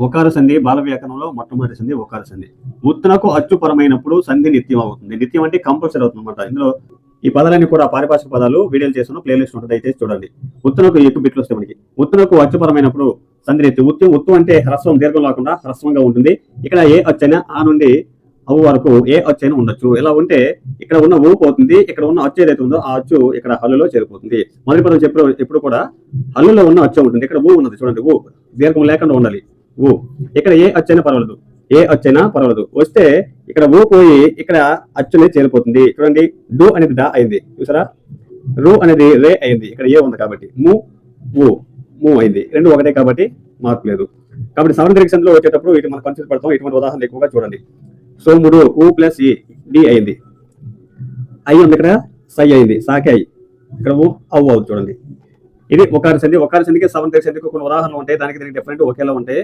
ఒకార సంధి బాల వ్యాకరణంలో మొట్టమొదటి సంధి ఒకార సంధి. ఉత్తునకు అచ్చుపరమైనప్పుడు సంధి నిత్యం అవుతుంది. నిత్యం అంటే కంపల్సరీ అవుతుంది అనమాట. ఇందులో ఈ పదాలన్నీ కూడా పారిభాషిక పదాలు వీడియోలు చేస్తున్న ప్లేలిస్ట్ ఉంటుంది, దయచేసి చూడండి. ఉత్తునకు ఎక్కువ బిట్లు వస్తాయి మనకి. ఉత్తునకు అచ్చుపరమైనప్పుడు సంధి నిత్యం. ఉత్తు అంటే హ్రస్వం దీర్ఘం లేకుండా హ్రస్వంగా ఉంటుంది. ఇక్కడ ఏ అచ్చైనా ఆ నుండి అవు వరకు ఏ అచ్చైనా ఉండొచ్చు. ఇలా ఉంటే ఇక్కడ ఉన్న ఊ పోతుంది, ఇక్కడ ఉన్న అచ్చు ఏదైతే ఉందో ఆ అచ్చు ఇక్కడ హల్లులో చేరిపోతుంది. మొదటి పదం ఎప్పుడు కూడా హల్లులో ఉన్న అచ్చు ఉంటుంది. ఇక్కడ ఊ ఉన్నది చూడండి, ఊ దీర్ఘం లేకుండా ఉండాలి. ఊ ఇక్కడ ఏ అచ్చైనా పర్వాలేదు, ఏ అచ్చైనా పర్వాలేదు. వస్తే ఇక్కడ ఊ పోయి ఇక్కడ అచ్చునే చేరిపోతుంది. చూడండి, డు అనేది డా అయింది చూసారా, రు అనేది రే అయింది. ఇక్కడ ఏ ఉంది కాబట్టి ము ఊ ము అయింది. రెండు ఒకటే కాబట్టి మార్పు లేదు. కాబట్టి సార్వత్రిక సంధిలో వచ్చేటప్పుడు ఇటు మనం కన్ఫ్యూజ్ పడతాం. ఇటువంటి ఉదాహరణలు ఎక్కువగా చూడండి. సోముడు ఊ ప్లస్ ఈ డి అయింది, ఐ ఉంది ఇక్కడ సై అయింది, సాకే అయి ఇక్కడ ఊ అవ్వు అవుతుంది. చూడండి, ఇది ఒకార సంధి. ఒకార సంధికి సార్వత్రిక సంధికి కొన్ని ఉదాహరణలు ఉంటాయి, దానికి దీనికి డిఫరెంట్ ఒకేలా ఉంటాయి.